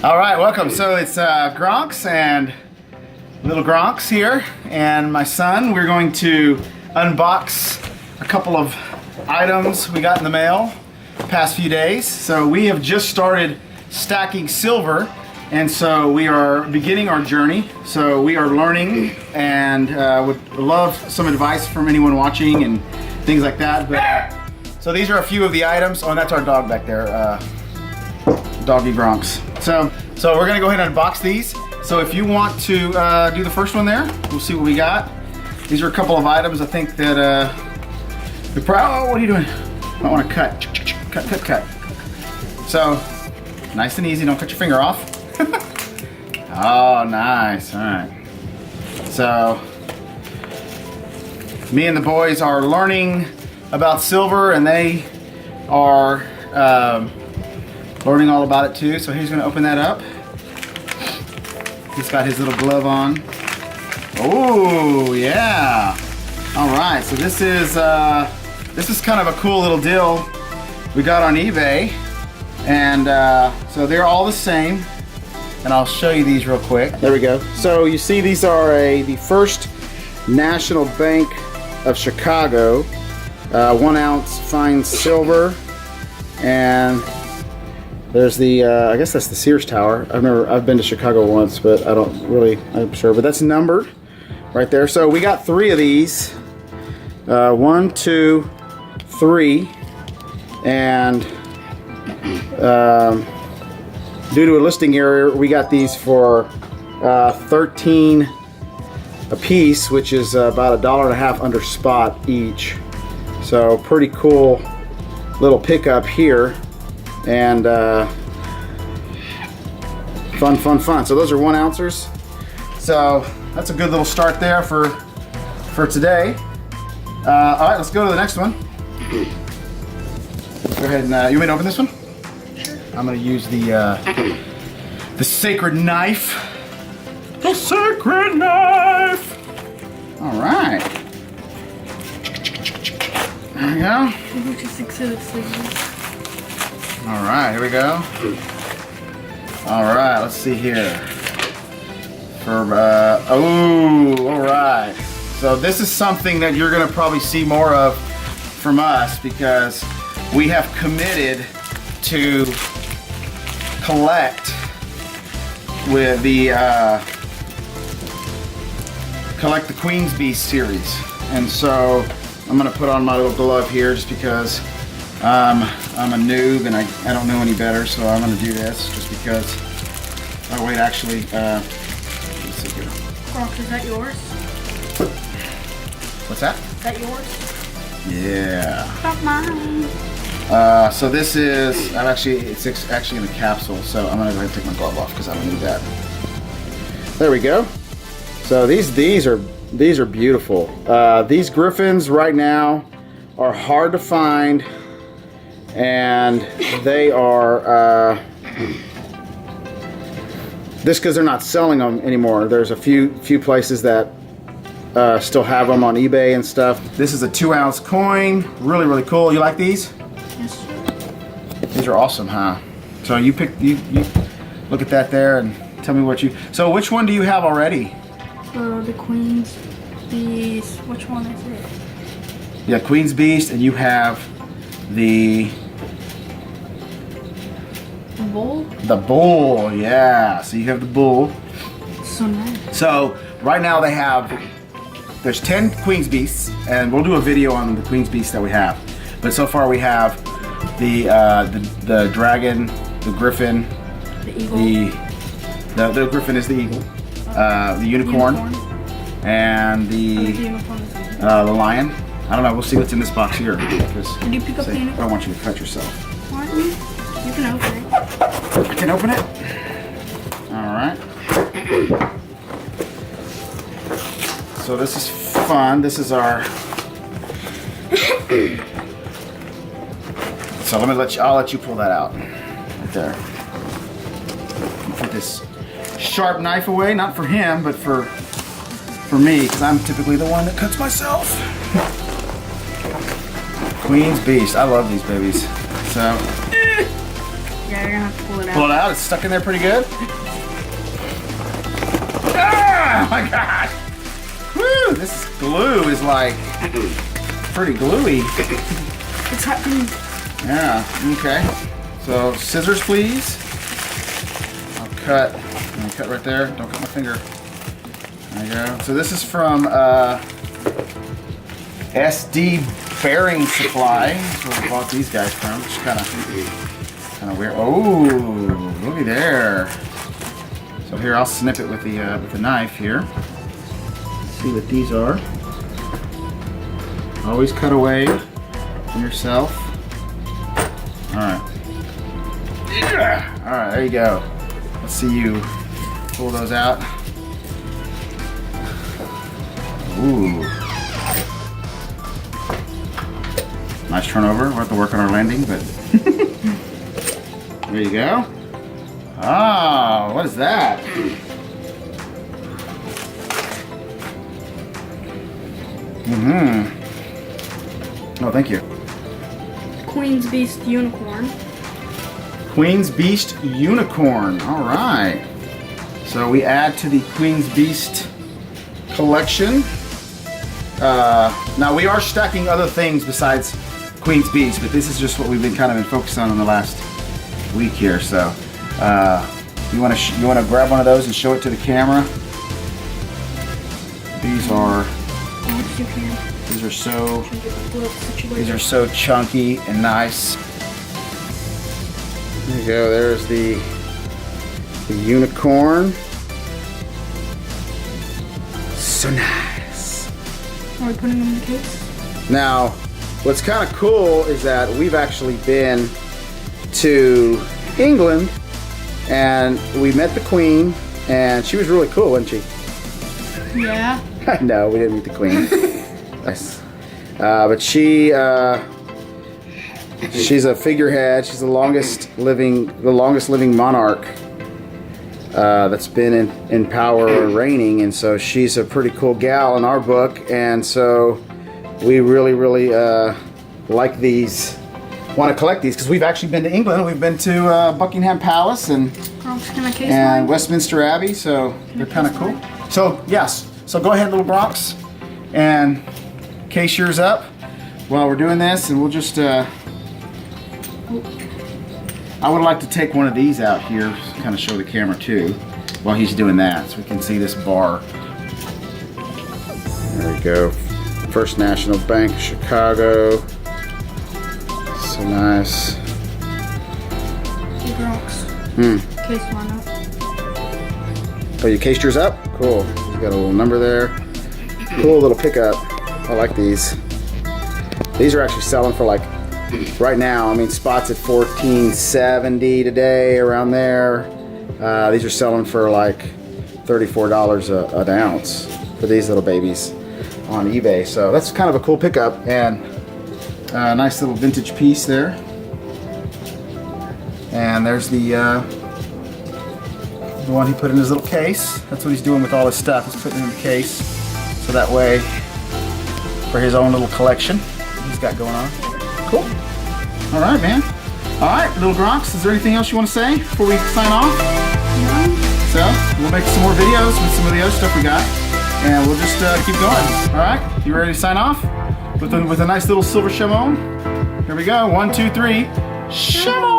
All right, welcome. So it's Gronks and little Gronks here, and my son. We're going to unbox a couple of items we got in the mail the past few days. So we have just started stacking silver, and so we are beginning our journey. So we are learning, and would love some advice from anyone watching and things like that. But so these are a few of the items. Oh, and that's our dog back there, doggy Gronks. So we're gonna go ahead and unbox these. So if you want to do the first one there, we'll see what we got. These are a couple of items I think that oh, what are you doing? I want to cut. Cut. So nice and easy. Don't cut your finger off. Oh, nice. All right. So me and the boys are learning about silver, and they are learning all about it too. So he's going to open that up. He's got his little glove on. Oh yeah! All right. So this is kind of a cool little deal we got on eBay, and so they're all the same. And I'll show you these real quick. There we go. So you see, these are the First National Bank of Chicago 1 ounce fine silver, and there's the I guess that's the Sears Tower. I've been to Chicago once, but I'm sure, but that's numbered right there. So we got 3 of these, 1, 2, 3, and due to a listing error, we got these for 13 a piece, which is about $1.50 under spot each. So pretty cool little pickup here, and fun. So those are 1 ounces. So that's a good little start there for today. All right, let's go to the next one. Go ahead and you want me to open this one? I'm gonna use the sacred knife. The sacred knife. All right. There we go. All right, here we go. All right, let's see here. All right. So this is something that you're gonna probably see more of from us, because we have committed to collect with the Queen's Beast series. And so I'm gonna put on my little glove here just because I'm a noob and I don't know any better, so I'm gonna do this just because. Oh wait, actually, let's see here. Gronk, is that yours? What's that? Is that yours? Yeah. Not mine. So this is, it's actually in the capsule, so I'm gonna go ahead and take my glove off because I don't need that. There we go. So these are beautiful. These griffins right now are hard to find, and they are this because they're not selling them anymore. There's a few places that still have them on eBay and stuff. This is a 2 ounce coin. Really cool. You like these? Yes, sir. These are awesome, huh? So you look at that there and tell me what you. So which one do you have already? The Queen's Beast. Which one is it? Yeah, Queen's Beast, and you have the bull. The bull, yeah. So you have the bull. So nice. So right now there's 10 Queen's Beasts, and we'll do a video on the Queen's Beasts that we have. But so far we have the dragon, the griffin, the eagle. The griffin is the eagle. The unicorn, and the lion. I don't know. We'll see what's in this box here. Did you pick up the unicorn? I don't want you to cut yourself. Why don't you? You can open it. I can open it. All right. So this is fun. This is our. So I'll let you pull that out. Right there. Put this sharp knife away, not for him, but for me, because I'm typically the one that cuts myself. Queen's Beast. I love these babies. So Yeah, you're gonna have to pull it out. Pull it out. It's stuck in there pretty good. Ah, oh my gosh! Woo! This glue is like pretty gluey. It's hot glue. Yeah. Okay. So scissors, please. I'll cut. Let me cut right there. Don't cut my finger. There you go. So this is from SD Bearing Supply. That's where we bought these guys from. Just kind of weird. Oh, looky there. So here, I'll snip it with the knife here. See what these are. Always cut away from yourself. All right. All right, there you go. Let's see you pull those out. Ooh. Nice turnover. We'll have to work on our landing, but there you go. Oh, what is that? Oh, thank you. Queen's Beast Unicorn. Queen's Beast Unicorn. All right. So we add to the Queen's Beast collection. Now we are stacking other things besides Queen's Beast, but this is just what we've been focused on in the last week here. So you want to grab one of those and show it to the camera. These are so chunky and nice. There you go. There's the unicorn. So nice. Are we putting them in the case? Now, what's kind of cool is that we've actually been to England and we met the Queen, and she was really cool, wasn't she? Yeah. No, we didn't meet the Queen. Nice. But she's a figurehead. She's the longest living monarch that's been in power or reigning, and so she's a pretty cool gal in our book, and so we really like these, want to collect these, because we've actually been to England. We've been to Buckingham Palace and Westminster Abbey, so they're kind of cool. So yes, so go ahead, little Bronx, and case yours up while we're doing this, and we'll just I would like to take one of these out here, kind of show the camera too, while he's doing that, so we can see this bar. There we go. First National Bank of Chicago. So nice. Case one up. Oh, you cased yours up? Cool. You got a little number there. Cool little pickup. I like these. These are actually selling for like, right now, I mean, spots at $14.70 today, around there. These are selling for like $34 an ounce for these little babies on eBay. So that's kind of a cool pickup, and a nice little vintage piece there. And there's the one he put in his little case. That's what he's doing with all his stuff. He's putting it in the case, so that way, for his own little collection he's got going on. Cool. All right, man. All right, little Gronks, is there anything else you want to say before we sign off? No. So we'll make some more videos with some of the other stuff we got, and we'll just keep going. All right, you ready to sign off with a nice little silver chamois? Here we go. 1, 2, 3. Chamois.